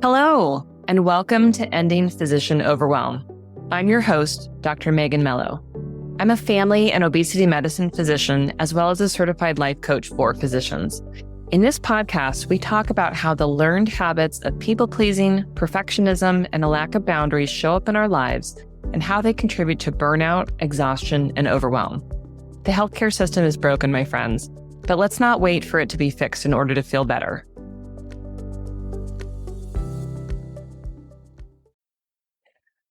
Hello, and welcome to Ending Physician Overwhelm. I'm your host, Dr. Megan Mello. I'm a family and obesity medicine physician, as well as a certified life coach for physicians. In this podcast, we talk about how the learned habits of people-pleasing, perfectionism, and a lack of boundaries show up in our lives and how they contribute to burnout, exhaustion, and overwhelm. The healthcare system is broken, my friends, but let's not wait for it to be fixed in order to feel better.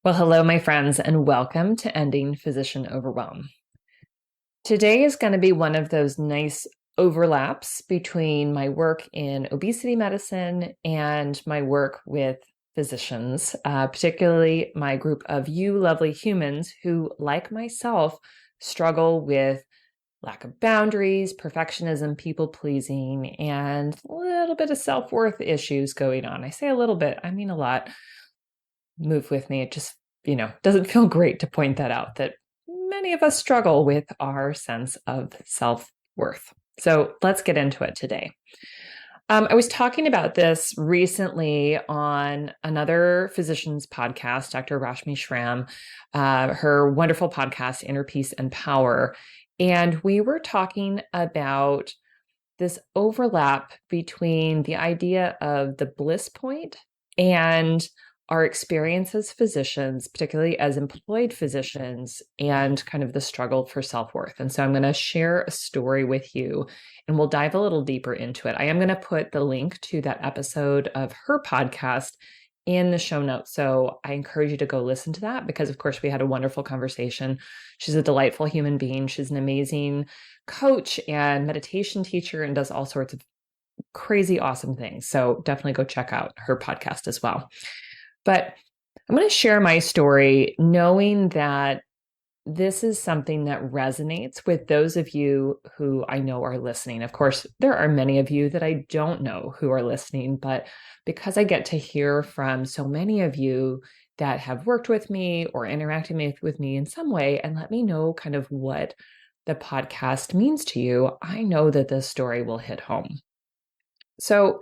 Well, hello, my friends, and welcome to Ending Physician Overwhelm. Today is going to be one of those nice overlaps between my work in obesity medicine and my work with physicians, particularly my group of you lovely humans who, like myself, struggle with lack of boundaries, perfectionism, people-pleasing, and a little bit of self-worth issues going on. I say a little bit, I mean a lot. Move with me. It just, doesn't feel great to point that out, that many of us struggle with our sense of self-worth. So let's get into it today. I was talking about this recently on another physician's podcast, Dr. Rashmi Schramm, her wonderful podcast, Inner Peace and Power. And we were talking about this overlap between the idea of the bliss point and our experience as physicians, particularly as employed physicians, and kind of the struggle for self-worth. And so I'm going to share a story with you, and we'll dive a little deeper into it. I am going to put the link to that episode of her podcast in the show notes. So I encourage you to go listen to that because, of course, we had a wonderful conversation. She's a delightful human being. She's an amazing coach and meditation teacher and does all sorts of crazy, awesome things. So definitely go check out her podcast as well. But I'm going to share my story knowing that this is something that resonates with those of you who I know are listening. Of course, there are many of you that I don't know who are listening, but because I get to hear from so many of you that have worked with me or interacted with me in some way and let me know kind of what the podcast means to you, I know that this story will hit home. So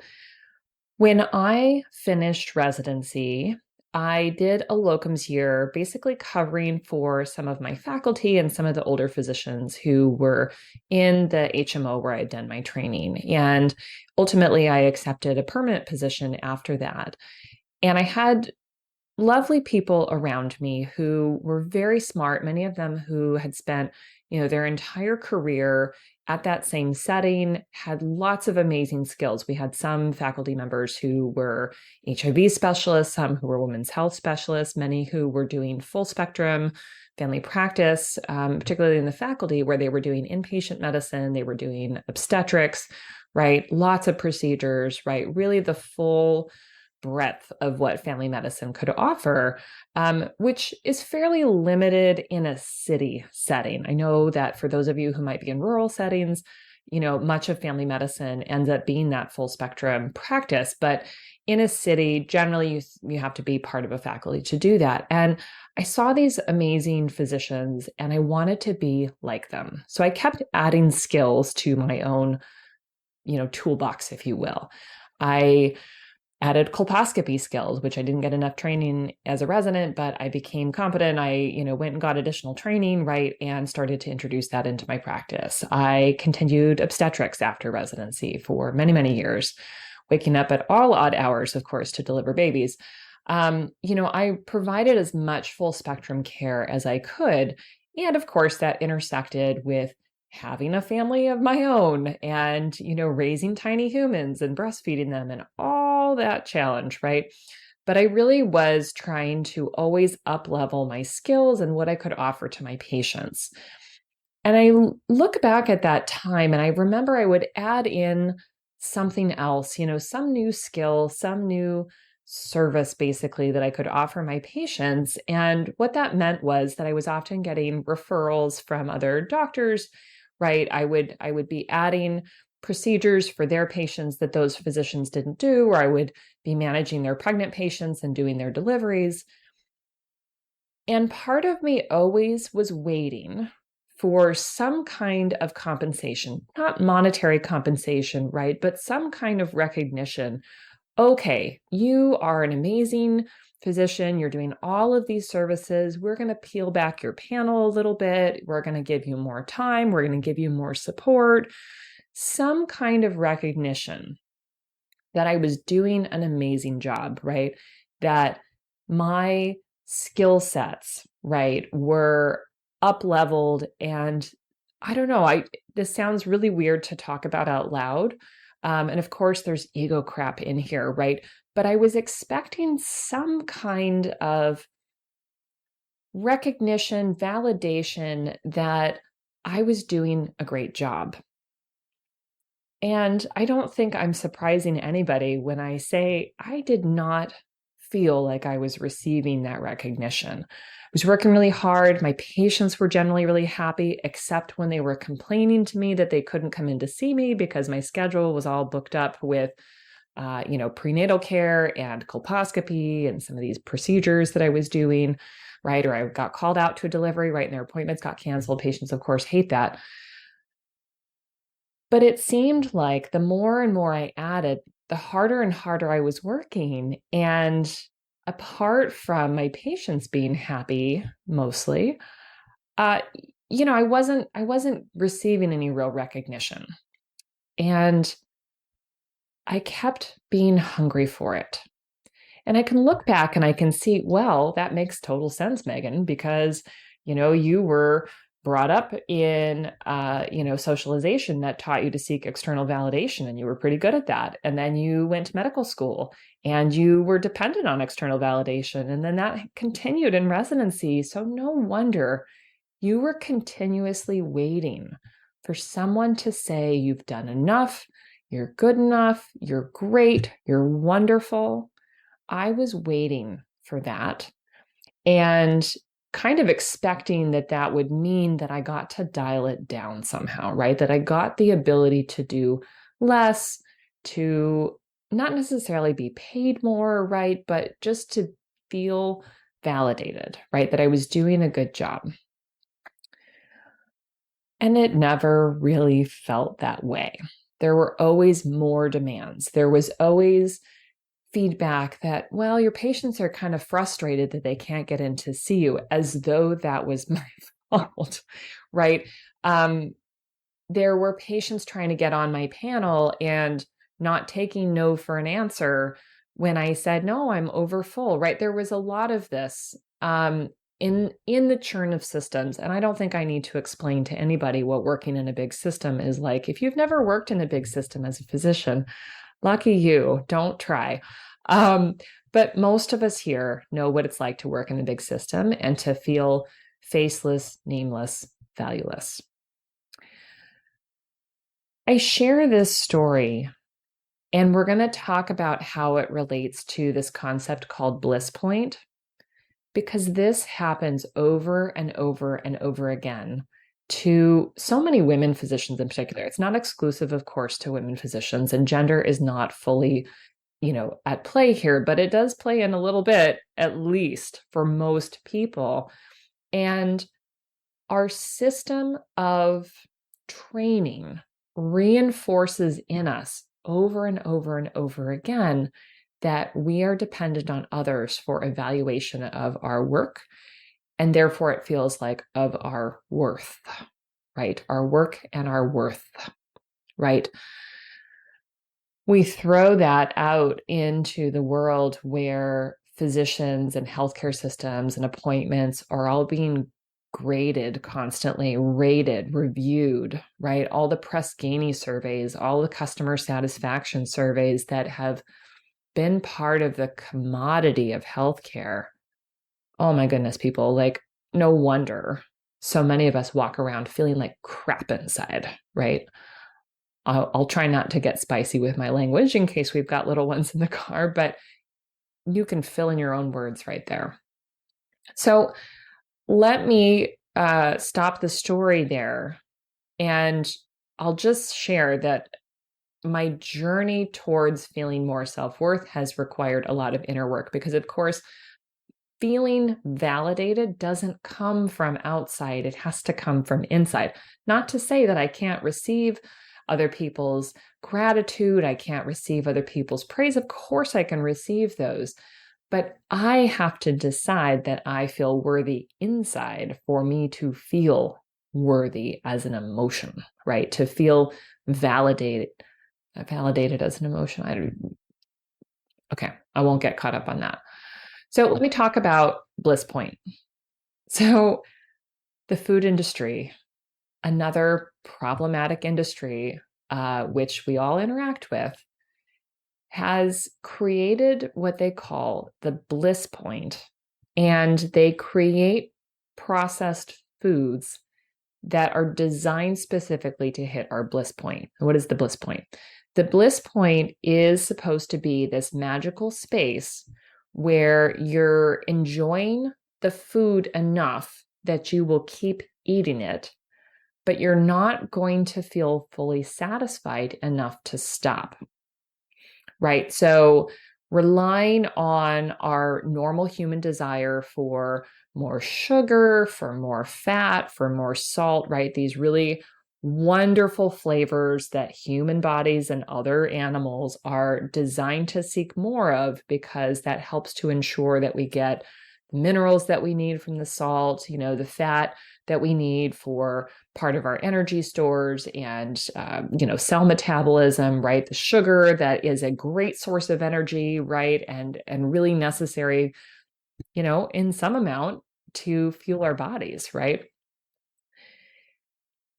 when I finished residency, I did a locums year, basically covering for some of my faculty and some of the older physicians who were in the HMO where I'd done my training. And ultimately, I accepted a permanent position after that. And I had lovely people around me who were very smart, many of them who had spent, their entire career at that same setting, had lots of amazing skills. We had some faculty members who were HIV specialists, some who were women's health specialists, many who were doing full spectrum family practice, particularly in the faculty where they were doing inpatient medicine, they were doing obstetrics, right? Lots of procedures, right? Really the full breadth of what family medicine could offer, which is fairly limited in a city setting. I know that for those of you who might be in rural settings, much of family medicine ends up being that full spectrum practice, but in a city, generally you have to be part of a faculty to do that. And I saw these amazing physicians and I wanted to be like them. So I kept adding skills to my own, toolbox, if you will. I added colposcopy skills, which I didn't get enough training as a resident, but I became competent. I, went and got additional training, right, and started to introduce that into my practice. I continued obstetrics after residency for many, many years, waking up at all odd hours, of course, to deliver babies. I provided as much full spectrum care as I could. And of course, that intersected with having a family of my own and, raising tiny humans and breastfeeding them and all that challenge, right? But I really was trying to always up-level my skills and what I could offer to my patients. And I look back at that time and I remember I would add in something else, some new skill, some new service basically that I could offer my patients. And what that meant was that I was often getting referrals from other doctors, right? I would be adding procedures for their patients that those physicians didn't do, or I would be managing their pregnant patients and doing their deliveries. And part of me always was waiting for some kind of compensation, not monetary compensation, right? But some kind of recognition okay, you are an amazing physician. You're doing all of these services. We're going to peel back your panel a little bit. We're going to give you more time. We're going to give you more support, some kind of recognition that I was doing an amazing job, right? That my skill sets, right, were up leveled. And I don't know, this sounds really weird to talk about out loud. And of course, there's ego crap in here, right? But I was expecting some kind of recognition, validation that I was doing a great job. And I don't think I'm surprising anybody when I say I did not feel like I was receiving that recognition. I was working really hard. My patients were generally really happy, except when they were complaining to me that they couldn't come in to see me because my schedule was all booked up with, prenatal care and colposcopy and some of these procedures that I was doing, right? Or I got called out to a delivery, right? And their appointments got canceled. Patients, of course, hate that. But it seemed like the more and more I added, the harder and harder I was working. And apart from my patients being happy, mostly, I wasn't receiving any real recognition. And I kept being hungry for it. And I can look back and I can see, well, that makes total sense, Megan, because, you were brought up in, socialization that taught you to seek external validation, and you were pretty good at that. And then you went to medical school and you were dependent on external validation. And then that continued in residency. So no wonder you were continuously waiting for someone to say you've done enough, you're good enough, you're great, you're wonderful. I was waiting for that and kind of expecting that would mean that I got to dial it down somehow, right? That I got the ability to do less, to not necessarily be paid more, right? But just to feel validated, right? That I was doing a good job. And it never really felt that way. There were always more demands. There was always feedback that, well, your patients are kind of frustrated that they can't get in to see you, as though that was my fault, right? There were patients trying to get on my panel and not taking no for an answer when I said, no, I'm over full, right? There was a lot of this in the churn of systems. And I don't think I need to explain to anybody what working in a big system is like. If you've never worked in a big system as a physician, lucky you, don't try. But most of us here know what it's like to work in a big system and to feel faceless, nameless, valueless. I share this story, and we're going to talk about how it relates to this concept called Bliss Point, because this happens over and over and over again to so many women physicians in particular. It's not exclusive, of course, to women physicians, and gender is not fully, at play here, but it does play in a little bit, at least for most people. And our system of training reinforces in us over and over and over again that we are dependent on others for evaluation of our work. And therefore, it feels like of our worth, right? Our work and our worth, right? We throw that out into the world where physicians and healthcare systems and appointments are all being graded constantly, rated, reviewed, right? All the Press Ganey surveys, all the customer satisfaction surveys that have been part of the commodity of healthcare. Oh my goodness, people, like, no wonder so many of us walk around feeling like crap inside, right? I'll try not to get spicy with my language in case we've got little ones in the car, but you can fill in your own words right there. So let me stop the story there. And I'll just share that my journey towards feeling more self-worth has required a lot of inner work because, of course, feeling validated doesn't come from outside. It has to come from inside. Not to say that I can't receive other people's gratitude. I can't receive other people's praise. Of course, I can receive those. But I have to decide that I feel worthy inside for me to feel worthy as an emotion, right? To feel validated as an emotion. Okay, I won't get caught up on that. So let me talk about Bliss Point. So the food industry, another problematic industry, which we all interact with, has created what they call the Bliss Point, and they create processed foods that are designed specifically to hit our bliss point. What is the bliss point? The bliss point is supposed to be this magical space where you're enjoying the food enough that you will keep eating it, but you're not going to feel fully satisfied enough to stop. Right? So relying on our normal human desire for more sugar, for more fat, for more salt, right? These really wonderful flavors that human bodies and other animals are designed to seek more of, because that helps to ensure that we get the minerals that we need from the salt, the fat that we need for part of our energy stores and, cell metabolism, right? The sugar that is a great source of energy, right? And really necessary, in some amount to fuel our bodies, right?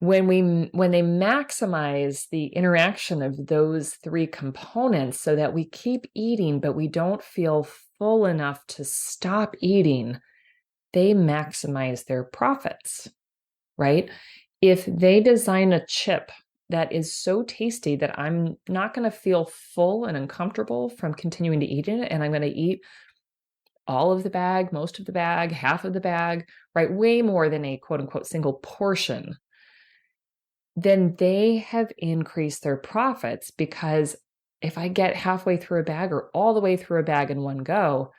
When they maximize the interaction of those three components so that we keep eating, but we don't feel full enough to stop eating, they maximize their profits, right? If they design a chip that is so tasty that I'm not going to feel full and uncomfortable from continuing to eat it, and I'm going to eat all of the bag, most of the bag, half of the bag, right? Way more than a quote unquote single portion, then they have increased their profits, because if I get halfway through a bag or all the way through a bag in one go,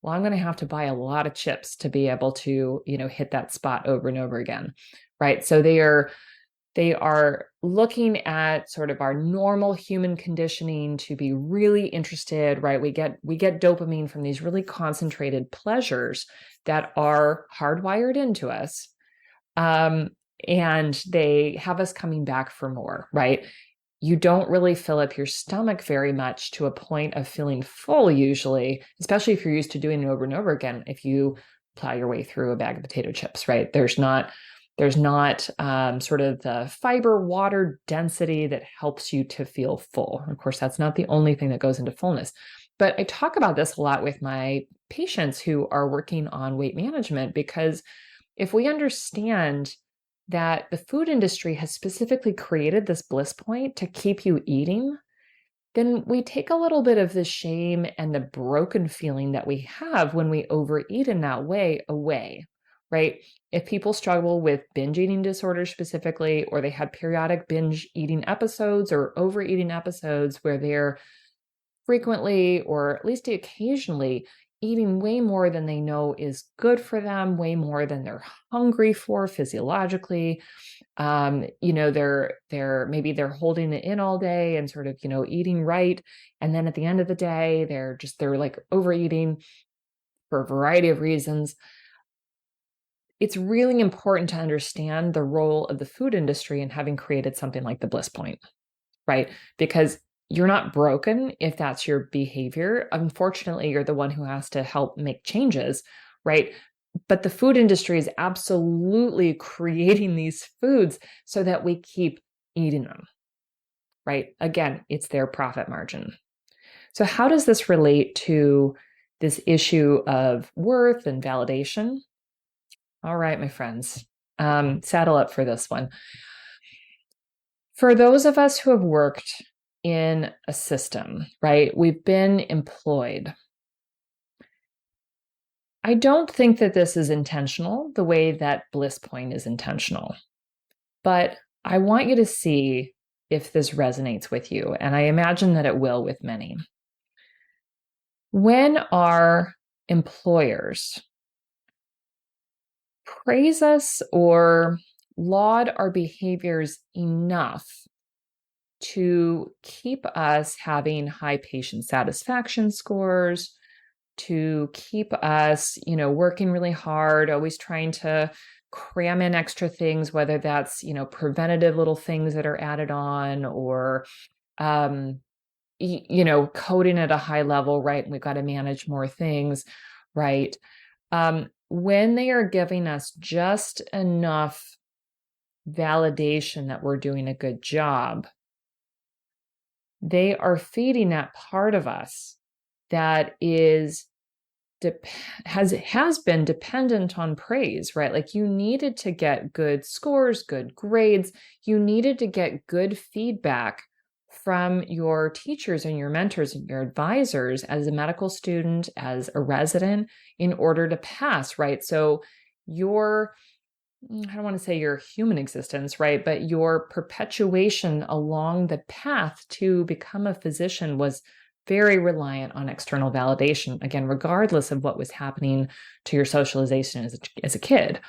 well, I'm going to have to buy a lot of chips to be able to, hit that spot over and over again, right? So they are looking at sort of our normal human conditioning to be really interested, right? We get dopamine from these really concentrated pleasures that are hardwired into us. And they have us coming back for more, right? You don't really fill up your stomach very much to a point of feeling full usually, especially if you're used to doing it over and over again. If you plow your way through a bag of potato chips, right? There's not sort of the fiber water density that helps you to feel full. Of course, that's not the only thing that goes into fullness. But I talk about this a lot with my patients who are working on weight management, because if we understand that the food industry has specifically created this bliss point to keep you eating, then we take a little bit of the shame and the broken feeling that we have when we overeat in that way away, right? If people struggle with binge eating disorders specifically, or they have periodic binge eating episodes or overeating episodes where they're frequently, or at least occasionally, eating way more than they know is good for them, way more than they're hungry for physiologically. Maybe they're holding it in all day and sort of, eating right. And then at the end of the day, they're like overeating for a variety of reasons. It's really important to understand the role of the food industry in having created something like the Bliss Point, right? Because you're not broken if that's your behavior. Unfortunately, you're the one who has to help make changes, right? But the food industry is absolutely creating these foods so that we keep eating them, right? Again, it's their profit margin. So how does this relate to this issue of worth and validation? All right, my friends, saddle up for this one. For those of us who have worked in a system, right? We've been employed. I don't think that this is intentional the way that Bliss Point is intentional, but I want you to see if this resonates with you, and I imagine that it will with many. When our employers praise us or laud our behaviors enough to keep us having high patient satisfaction scores, to keep us, working really hard, always trying to cram in extra things, whether that's, preventative little things that are added on or, coding at a high level, right? We've got to manage more things, right? When they are giving us just enough validation that we're doing a good job, they are feeding that part of us that has been dependent on praise, right? Like you needed to get good scores, good grades. You needed to get good feedback from your teachers and your mentors and your advisors as a medical student, as a resident, in order to pass, right? So I don't want to say your human existence, right? But your perpetuation along the path to become a physician was very reliant on external validation, again, regardless of what was happening to your socialization as a kid.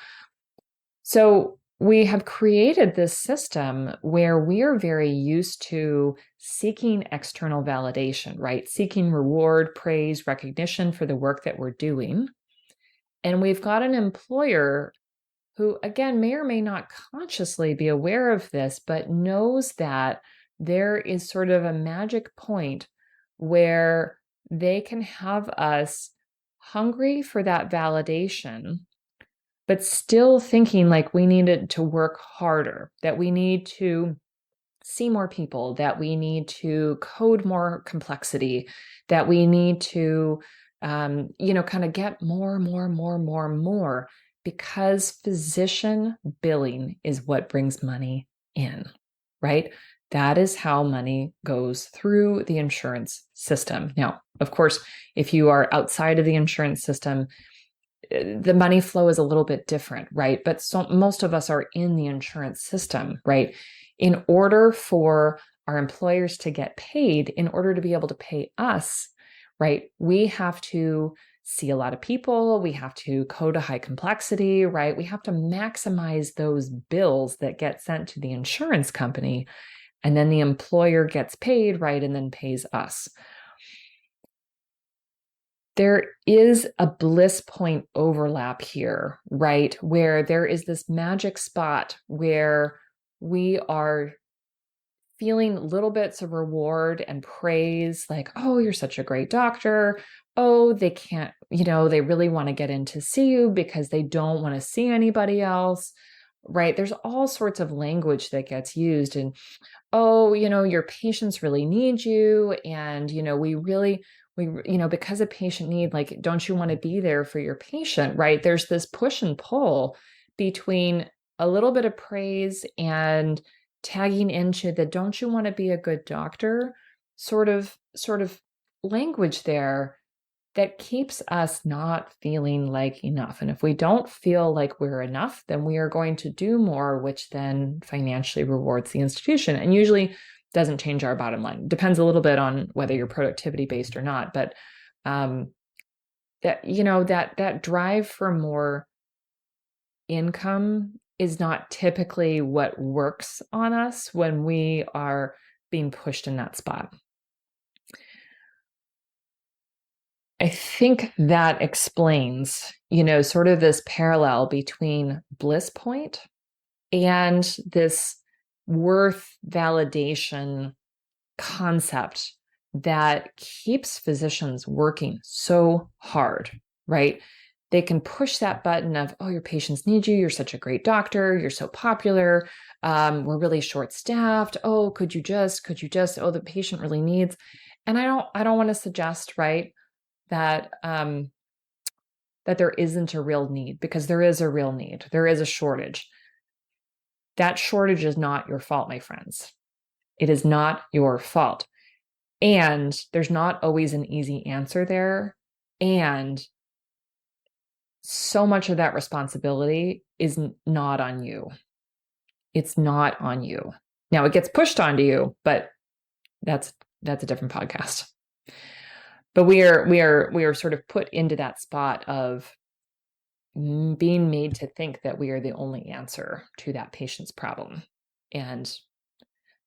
So we have created this system where we are very used to seeking external validation, right? Seeking reward, praise, recognition for the work that we're doing. And we've got an employer who, again, may or may not consciously be aware of this, but knows that there is sort of a magic point where they can have us hungry for that validation, but still thinking like we needed to work harder, that we need to see more people, that we need to code more complexity, that we need to, kind of get more, because physician billing is what brings money in, right? That is how money goes through the insurance system. Now, of course, if you are outside of the insurance system, the money flow is a little bit different, right? But most of us are in the insurance system, right? In order for our employers to get paid, in order to be able to pay us, right, we have to see a lot of people. We have to code a high complexity, right? We have to maximize those bills that get sent to the insurance company. And then the employer gets paid, right, and then pays us. There is a bliss point overlap here, right? Where there is this magic spot where we are feeling little bits of reward and praise, like, oh, you're such a great doctor. Oh, they can't, they really want to get in to see you because they don't want to see anybody else, right? There's all sorts of language that gets used. And, oh, your patients really need you. And, because a patient need, like, don't you want to be there for your patient, right? There's this push and pull between a little bit of praise and tagging into the don't you want to be a good doctor sort of language there that keeps us not feeling like enough. And if we don't feel like we're enough, then we are going to do more, which then financially rewards the institution and usually doesn't change our bottom line. Depends a little bit on whether you're productivity based or not, but that drive for more income is not typically what works on us when we are being pushed in that spot. I think that explains, sort of this parallel between Bliss Point and this worth validation concept that keeps physicians working so hard, right? They can push that button of, oh, your patients need you. You're such a great doctor. You're so popular. We're really short-staffed. Oh, could you just, oh, the patient really needs. And I don't want to suggest, right, that that there isn't a real need, because there is a real need. There is a shortage. That shortage is not your fault, my friends. It is not your fault. And there's not always an easy answer there. And so much of that responsibility is not on you. It's not on you. Now it gets pushed onto you, but that's a different podcast. But we are sort of put into that spot of being made to think that we are the only answer to that patient's problem. And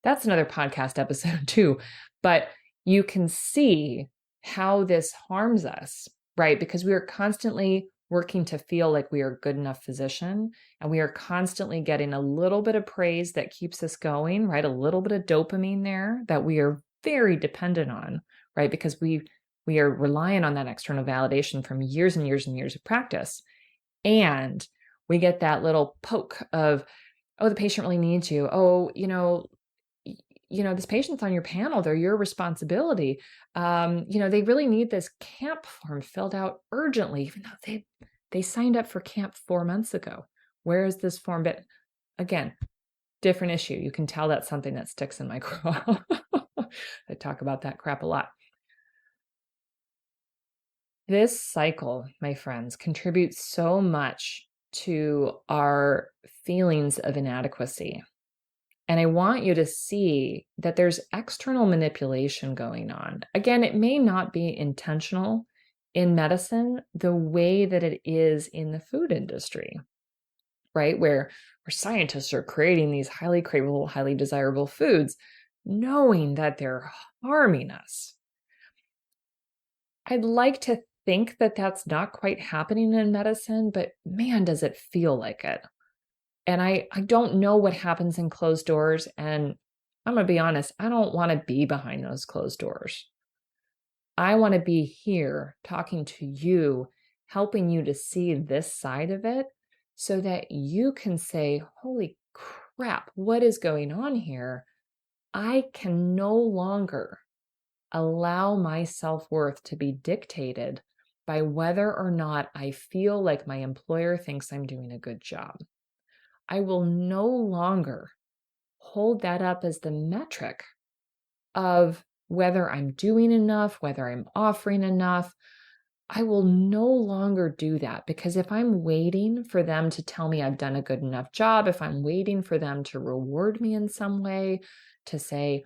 that's another podcast episode too. But you can see how this harms us, right? Because we are constantly working to feel like we are a good enough physician, and we are constantly getting a little bit of praise that keeps us going, right? A little bit of dopamine there that we are very dependent on, right? Because we are relying on that external validation from years and years and years of practice. And we get that little poke of, oh, the patient really needs you. Oh, this patient's on your panel. They're your responsibility. They really need this camp form filled out urgently, even though they signed up for camp 4 months ago. Where is this form? But again, different issue. You can tell that's something that sticks in my craw. I talk about that crap a lot. This cycle, my friends, contributes so much to our feelings of inadequacy. And I want you to see that there's external manipulation going on. Again, it may not be intentional in medicine the way that it is in the food industry, right? Where scientists are creating these highly craveable, highly desirable foods, knowing that they're harming us. I'd like to think that that's not quite happening in medicine, but man, does it feel like it. And I don't know what happens in closed doors. And I'm going to be honest, I don't want to be behind those closed doors. I want to be here talking to you, helping you to see this side of it so that you can say, holy crap, what is going on here? I can no longer allow my self-worth to be dictated by whether or not I feel like my employer thinks I'm doing a good job. I will no longer hold that up as the metric of whether I'm doing enough, whether I'm offering enough. I will no longer do that, because if I'm waiting for them to tell me I've done a good enough job, if I'm waiting for them to reward me in some way, to say,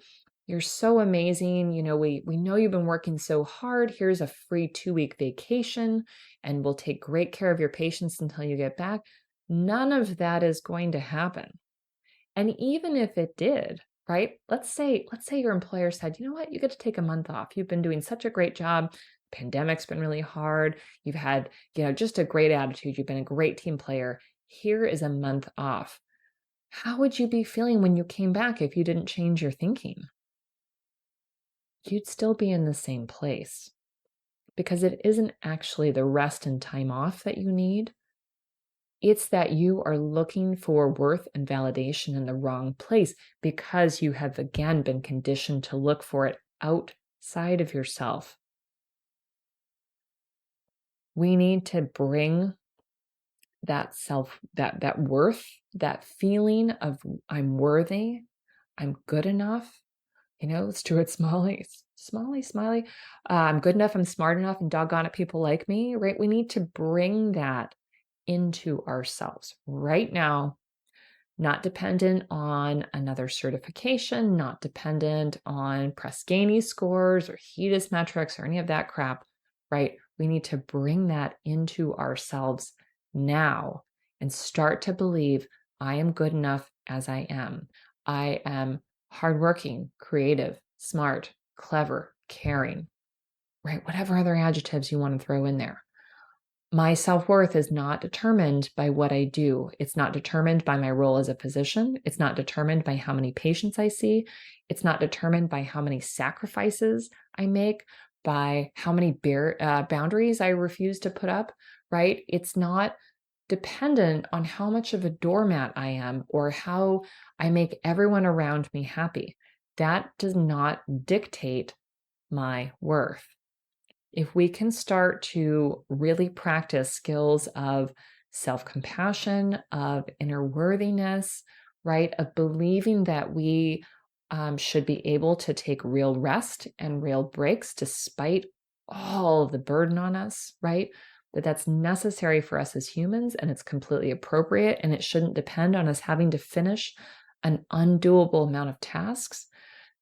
you're so amazing, we know you've been working so hard, here's a free 2-week vacation, and we'll take great care of your patients until you get back. None of that is going to happen. And even if it did, right? Let's say your employer said, you know what, you get to take a month off. You've been doing such a great job. Pandemic's been really hard. You've had, just a great attitude. You've been a great team player. Here is a month off. How would you be feeling when you came back if you didn't change your thinking? You'd still be in the same place, because it isn't actually the rest and time off that you need. It's that you are looking for worth and validation in the wrong place, because you have again been conditioned to look for it outside of yourself. We need to bring that that worth, that feeling of I'm worthy, I'm good enough. Stuart Smalley, Smiley. I'm good enough, I'm smart enough, and doggone it, people like me, right? We need to bring that into ourselves right now, not dependent on another certification, not dependent on Press Ganey scores or HEDIS metrics or any of that crap, right? We need to bring that into ourselves now and start to believe I am good enough as I am. I am hardworking, creative, smart, clever, caring, right? Whatever other adjectives you want to throw in there. My self-worth is not determined by what I do. It's not determined by my role as a physician. It's not determined by how many patients I see. It's not determined by how many sacrifices I make, by how many boundaries I refuse to put up, right? It's not dependent on how much of a doormat I am or how I make everyone around me happy. That does not dictate my worth. If we can start to really practice skills of self-compassion, of inner worthiness, right, of believing that we should be able to take real rest and real breaks despite all the burden on us, right, that's necessary for us as humans, and it's completely appropriate, and it shouldn't depend on us having to finish an undoable amount of tasks.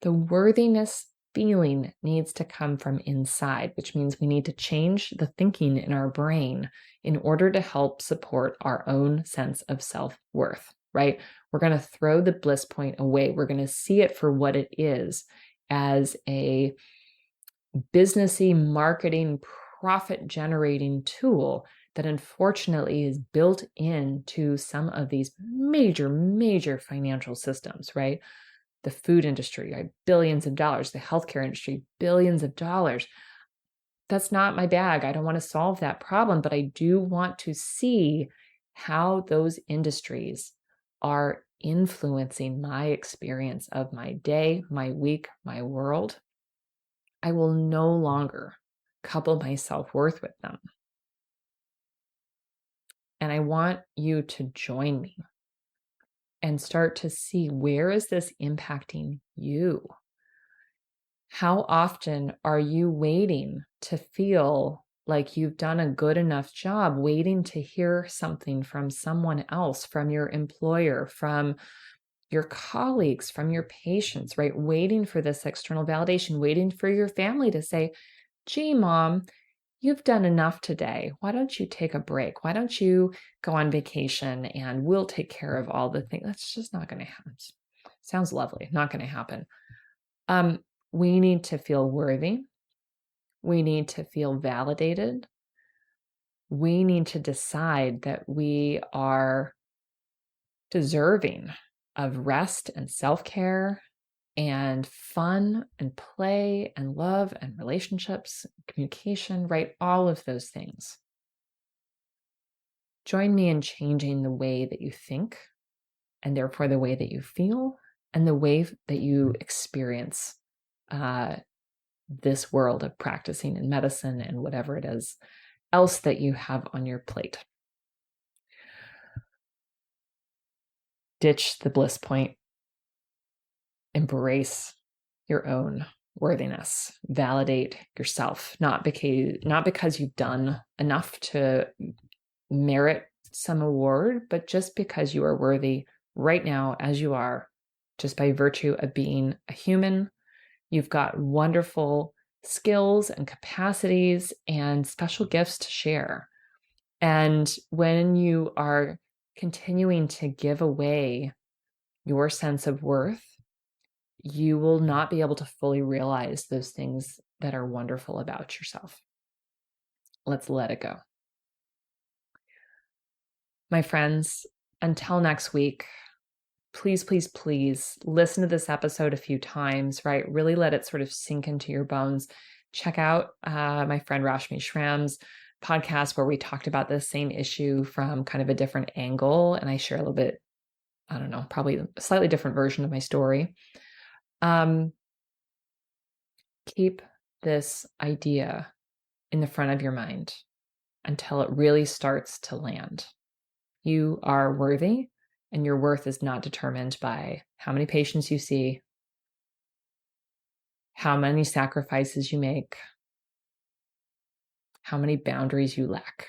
The worthiness feeling needs to come from inside, which means we need to change the thinking in our brain in order to help support our own sense of self-worth, right? We're going to throw the Bliss Point away. We're going to see it for what it is, as a businessy, marketing, profit-generating tool that unfortunately is built into some of these major, major financial systems, right? The food industry, right? Billions of dollars. The healthcare industry, billions of dollars. That's not my bag. I don't want to solve that problem, but I do want to see how those industries are influencing my experience of my day, my week, my world. I will no longer couple my self-worth with them. And I want you to join me and start to see, where is this impacting you? How often are you waiting to feel like you've done a good enough job, waiting to hear something from someone else, from your employer, from your colleagues, from your patients, right? Waiting for this external validation, waiting for your family to say, gee, mom, you've done enough today. Why don't you take a break? Why don't you go on vacation and we'll take care of all the things? That's just not going to happen. Sounds lovely. Not going to happen. We need to feel worthy. We need to feel validated. We need to decide that we are deserving of rest and self-care and fun and play and love and relationships, communication, right? All of those things. Join me in changing the way that you think, and therefore the way that you feel, and the way that you experience this world of practicing in medicine and whatever it is else that you have on your plate. Ditch the Bliss Point. Embrace your own worthiness. Validate yourself, not because you've done enough to merit some award, but just because you are worthy right now as you are, just by virtue of being a human. You've got wonderful skills and capacities and special gifts to share. And when you are continuing to give away your sense of worth, you will not be able to fully realize those things that are wonderful about yourself. Let's let it go. My friends, until next week, please, please, please listen to this episode a few times, right? Really let it sort of sink into your bones. Check out my friend Rashmi Schramm's podcast, where we talked about this same issue from kind of a different angle. And I share a little bit, I don't know, probably a slightly different version of my story. Keep this idea in the front of your mind until it really starts to land. You are worthy, and your worth is not determined by how many patients you see, how many sacrifices you make, how many boundaries you lack.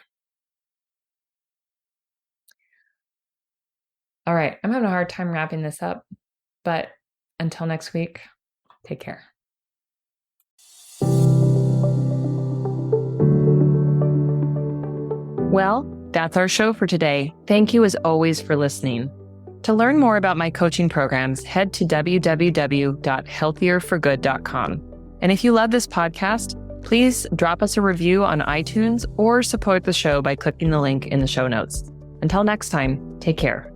All right, I'm having a hard time wrapping this up, but until next week, take care. Well, that's our show for today. Thank you as always for listening. To learn more about my coaching programs, head to www.healthierforgood.com. And if you love this podcast, please drop us a review on iTunes or support the show by clicking the link in the show notes. Until next time, take care.